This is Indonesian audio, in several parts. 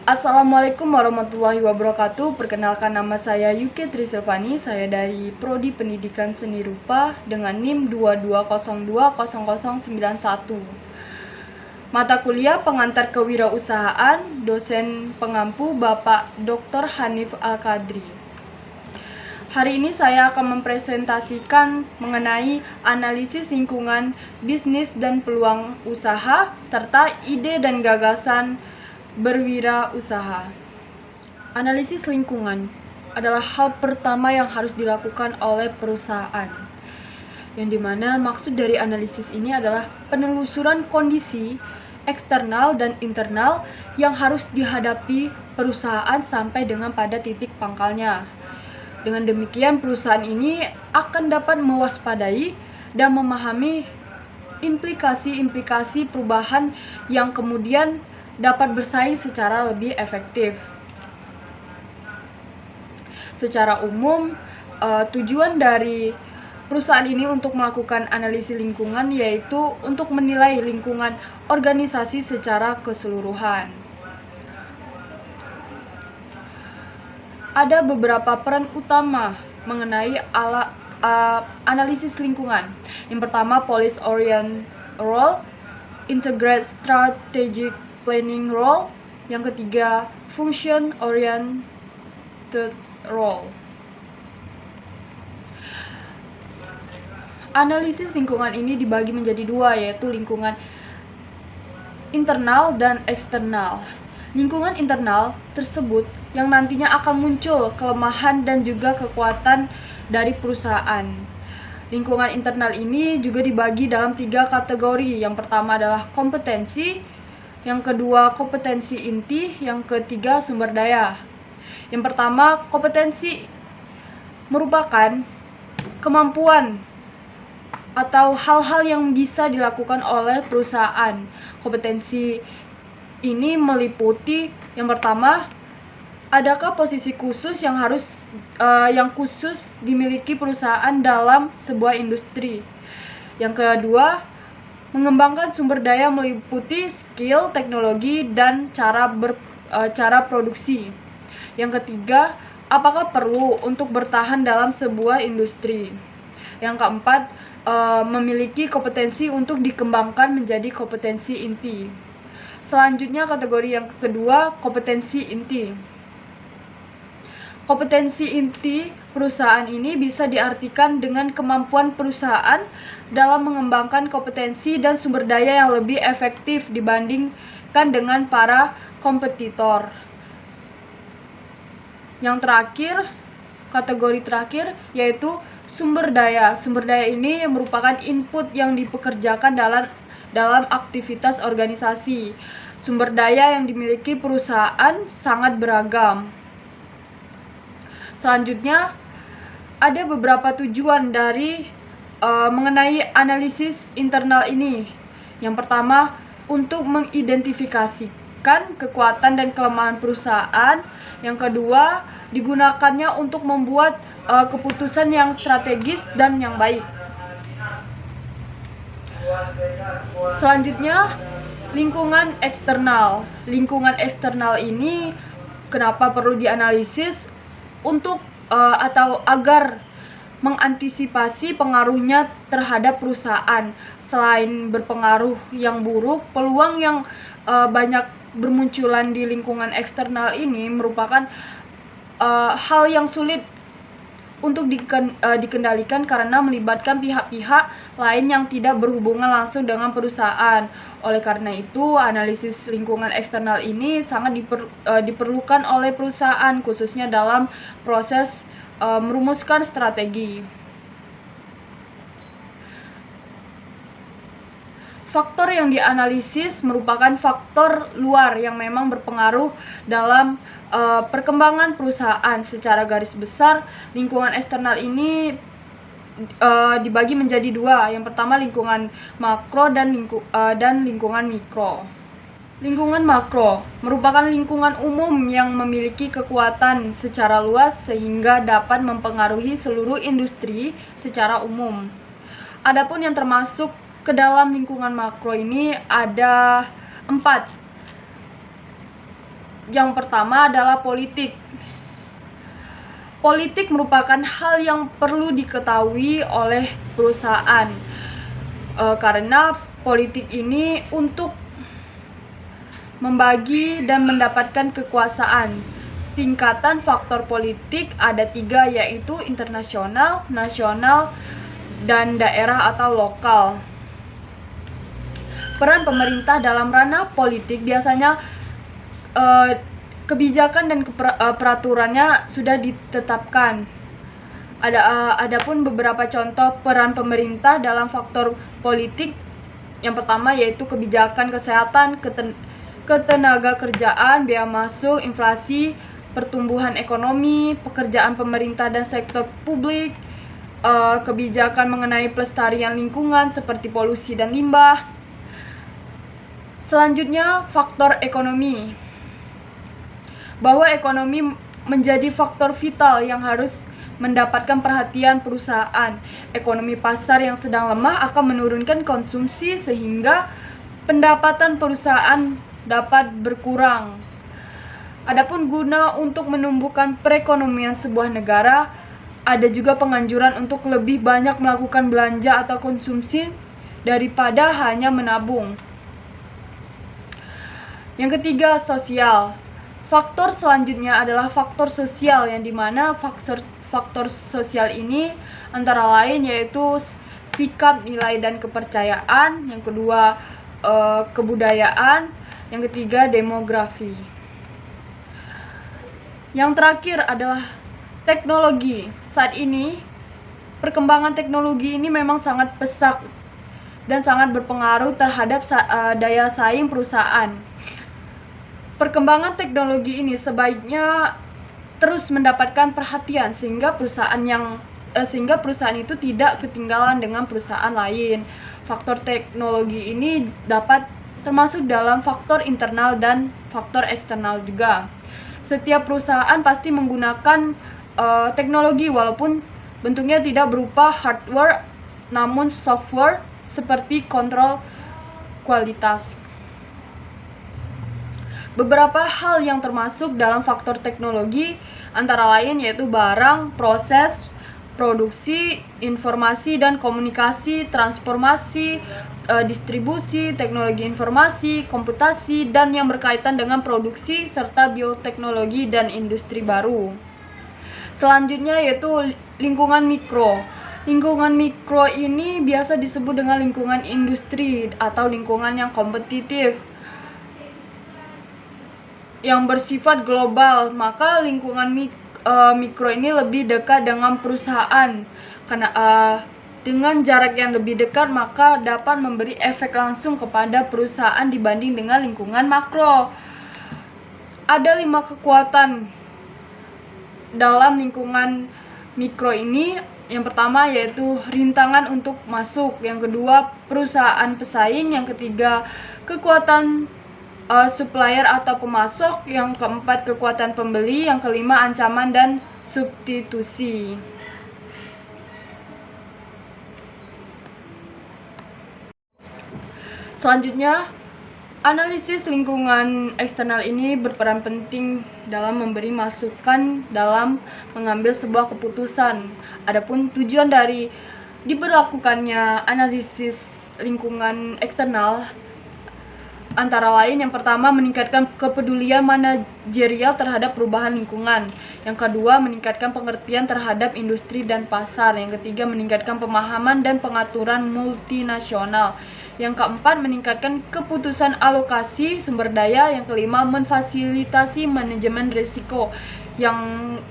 Assalamualaikum warahmatullahi wabarakatuh. Perkenalkan, nama saya Yuki Trisilvani. Saya dari Prodi Pendidikan Seni Rupa dengan NIM 22020091. Mata kuliah Pengantar Kewirausahaan, dosen pengampu Bapak Dr. Hanif Al-Qadri. Hari ini saya akan mempresentasikan mengenai analisis lingkungan, bisnis dan peluang usaha, serta ide dan gagasan berwirausaha. Analisis lingkungan adalah hal pertama yang harus dilakukan oleh perusahaan, yang dimana maksud dari analisis ini adalah penelusuran kondisi eksternal dan internal yang harus dihadapi perusahaan sampai dengan pada titik pangkalnya. Dengan demikian, perusahaan ini akan dapat mewaspadai dan memahami implikasi-implikasi perubahan yang kemudian dapat bersaing secara lebih efektif. Secara umum, tujuan dari perusahaan ini untuk melakukan analisis lingkungan yaitu untuk menilai lingkungan organisasi secara keseluruhan. Ada beberapa peran utama mengenai analisis lingkungan. Yang pertama, policy oriented role, integrated strategic planning role. Yang ketiga, function oriented role. Analisis lingkungan ini dibagi menjadi dua, yaitu lingkungan internal dan eksternal. Lingkungan internal tersebut yang nantinya akan muncul kelemahan dan juga kekuatan dari perusahaan. Lingkungan internal ini juga dibagi dalam 3 kategori. Yang pertama adalah kompetensi, yang kedua kompetensi inti, yang ketiga sumber daya. Yang pertama, kompetensi merupakan kemampuan atau hal-hal yang bisa dilakukan oleh perusahaan. Kompetensi ini meliputi yang pertama, adakah posisi khusus yang khusus dimiliki perusahaan dalam sebuah industri. Yang kedua, mengembangkan sumber daya meliputi skill, teknologi, dan cara produksi. Yang ketiga, apakah perlu untuk bertahan dalam sebuah industri. Yang keempat, memiliki kompetensi untuk dikembangkan menjadi kompetensi inti. Selanjutnya, kategori yang kedua, kompetensi inti. Kompetensi inti perusahaan ini bisa diartikan dengan kemampuan perusahaan dalam mengembangkan kompetensi dan sumber daya yang lebih efektif dibandingkan dengan para kompetitor. Yang terakhir, kategori terakhir yaitu sumber daya. Sumber daya ini merupakan input yang dipekerjakan dalam aktivitas organisasi. Sumber daya yang dimiliki perusahaan sangat beragam. Selanjutnya, ada beberapa tujuan dari mengenai analisis internal ini. Yang pertama, untuk mengidentifikasikan kekuatan dan kelemahan perusahaan. Yang kedua, digunakannya untuk membuat keputusan yang strategis dan yang baik. Selanjutnya, lingkungan eksternal. Lingkungan eksternal ini kenapa perlu dianalisis? Untuk atau agar mengantisipasi pengaruhnya terhadap perusahaan. Selain berpengaruh yang buruk, peluang yang banyak bermunculan di lingkungan eksternal ini merupakan hal yang sulit untuk dikendalikan karena melibatkan pihak-pihak lain yang tidak berhubungan langsung dengan perusahaan. Oleh karena itu, analisis lingkungan eksternal ini sangat diperlukan oleh perusahaan, khususnya dalam proses merumuskan strategi. Faktor yang dianalisis merupakan faktor luar yang memang berpengaruh dalam perkembangan perusahaan. Secara garis besar, lingkungan eksternal ini dibagi menjadi dua. Yang pertama, lingkungan makro dan lingkungan mikro. Lingkungan makro merupakan lingkungan umum yang memiliki kekuatan secara luas sehingga dapat mempengaruhi seluruh industri secara umum. Adapun yang termasuk ke dalam lingkungan makro ini ada 4. Yang pertama adalah politik. Politik merupakan hal yang perlu diketahui oleh perusahaan, karena politik ini untuk membagi dan mendapatkan kekuasaan. Tingkatan faktor politik ada 3, yaitu internasional, nasional, dan daerah atau lokal. Peran pemerintah dalam ranah politik biasanya kebijakan dan peraturannya sudah ditetapkan. Adapun beberapa contoh peran pemerintah dalam faktor politik. Yang pertama yaitu kebijakan kesehatan, ketenaga kerjaan, biaya masuk, inflasi, pertumbuhan ekonomi, pekerjaan pemerintah dan sektor publik, kebijakan mengenai pelestarian lingkungan seperti polusi dan limbah. Selanjutnya, faktor ekonomi. Bahwa ekonomi menjadi faktor vital yang harus mendapatkan perhatian perusahaan. Ekonomi pasar yang sedang lemah akan menurunkan konsumsi sehingga pendapatan perusahaan dapat berkurang. Adapun guna untuk menumbuhkan perekonomian sebuah negara, ada juga penganjuran untuk lebih banyak melakukan belanja atau konsumsi daripada hanya menabung. Yang ketiga, sosial. Faktor selanjutnya adalah faktor sosial, yang dimana faktor sosial ini antara lain yaitu sikap, nilai, dan kepercayaan. Yang kedua, kebudayaan. Yang ketiga, demografi. Yang terakhir adalah teknologi. Saat ini, perkembangan teknologi ini memang sangat pesat dan sangat berpengaruh terhadap daya saing perusahaan. Perkembangan teknologi ini sebaiknya terus mendapatkan perhatian sehingga perusahaan itu tidak ketinggalan dengan perusahaan lain. Faktor teknologi ini dapat termasuk dalam faktor internal dan faktor eksternal juga. Setiap perusahaan pasti menggunakan teknologi walaupun bentuknya tidak berupa hardware namun software seperti kontrol kualitas. Beberapa hal yang termasuk dalam faktor teknologi antara lain yaitu barang, proses, produksi, informasi dan komunikasi, transformasi, distribusi, teknologi informasi, komputasi, dan yang berkaitan dengan produksi serta bioteknologi dan industri baru. Selanjutnya yaitu lingkungan mikro. Lingkungan mikro ini biasa disebut dengan lingkungan industri atau lingkungan yang kompetitif, yang bersifat global. Maka lingkungan mikro ini lebih dekat dengan perusahaan karena dengan jarak yang lebih dekat maka dapat memberi efek langsung kepada perusahaan dibanding dengan lingkungan makro. Ada 5 kekuatan dalam lingkungan mikro ini. Yang pertama yaitu rintangan untuk masuk, yang kedua perusahaan pesaing, yang ketiga kekuatan supplier atau pemasok, yang keempat kekuatan pembeli, yang kelima ancaman dan substitusi. Selanjutnya, analisis lingkungan eksternal ini berperan penting dalam memberi masukan dalam mengambil sebuah keputusan. Adapun tujuan dari diberlakukannya analisis lingkungan eksternal antara lain yang pertama meningkatkan kepedulian manajerial terhadap perubahan lingkungan, yang kedua meningkatkan pengertian terhadap industri dan pasar, yang ketiga meningkatkan pemahaman dan pengaturan multinasional, yang keempat meningkatkan keputusan alokasi sumber daya, yang kelima memfasilitasi manajemen risiko, yang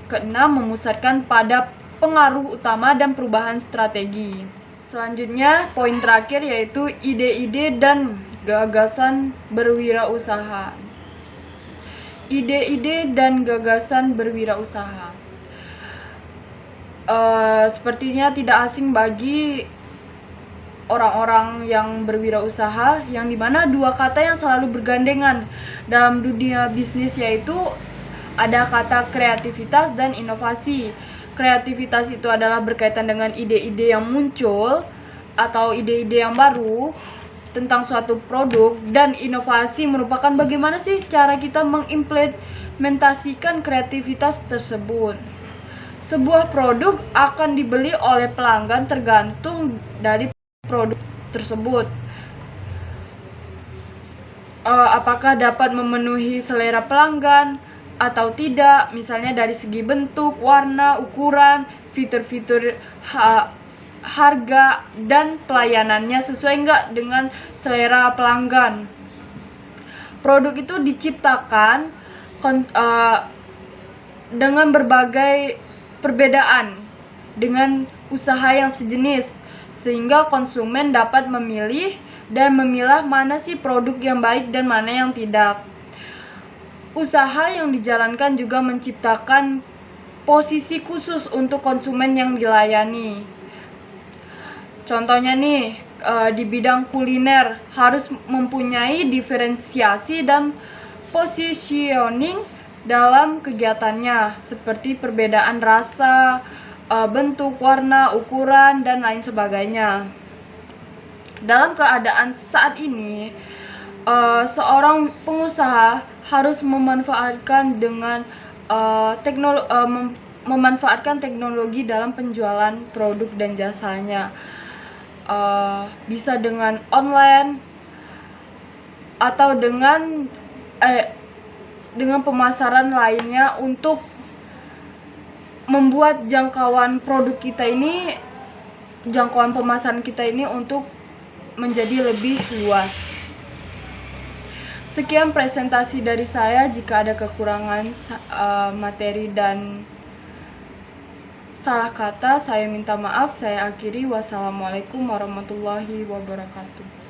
keenam memusatkan pada pengaruh utama dan perubahan strategi. Selanjutnya poin terakhir yaitu ide-ide dan gagasan berwirausaha. Ide-ide dan gagasan berwirausaha sepertinya tidak asing bagi orang-orang yang berwirausaha, yang dimana dua kata yang selalu bergandengan dalam dunia bisnis yaitu ada kata kreativitas dan inovasi. Kreativitas itu adalah berkaitan dengan ide-ide yang muncul atau ide-ide yang baru. tentang suatu produk dan inovasi merupakan bagaimana sih cara kita mengimplementasikan kreativitas tersebut. Sebuah produk akan dibeli oleh pelanggan tergantung dari produk tersebut. Apakah dapat memenuhi selera pelanggan atau tidak, misalnya dari segi bentuk, warna, ukuran, fitur-fitur, harga, dan pelayanannya sesuai nggak dengan selera pelanggan. Produk itu diciptakan dengan berbagai perbedaan dengan usaha yang sejenis, sehingga konsumen dapat memilih dan memilah mana sih produk yang baik dan mana yang tidak. Usaha yang dijalankan juga menciptakan posisi khusus untuk konsumen yang dilayani. Contohnya nih, di bidang kuliner harus mempunyai diferensiasi dan positioning dalam kegiatannya, seperti perbedaan rasa, bentuk, warna, ukuran, dan lain sebagainya. Dalam keadaan saat ini, seorang pengusaha harus memanfaatkan teknologi dalam penjualan produk dan jasanya. Bisa dengan online atau dengan pemasaran lainnya untuk membuat jangkauan pemasaran kita ini untuk menjadi lebih luas. Sekian presentasi dari saya. Jika ada kekurangan materi dan salah kata, saya minta maaf. Saya akhiri. Wassalamualaikum warahmatullahi wabarakatuh.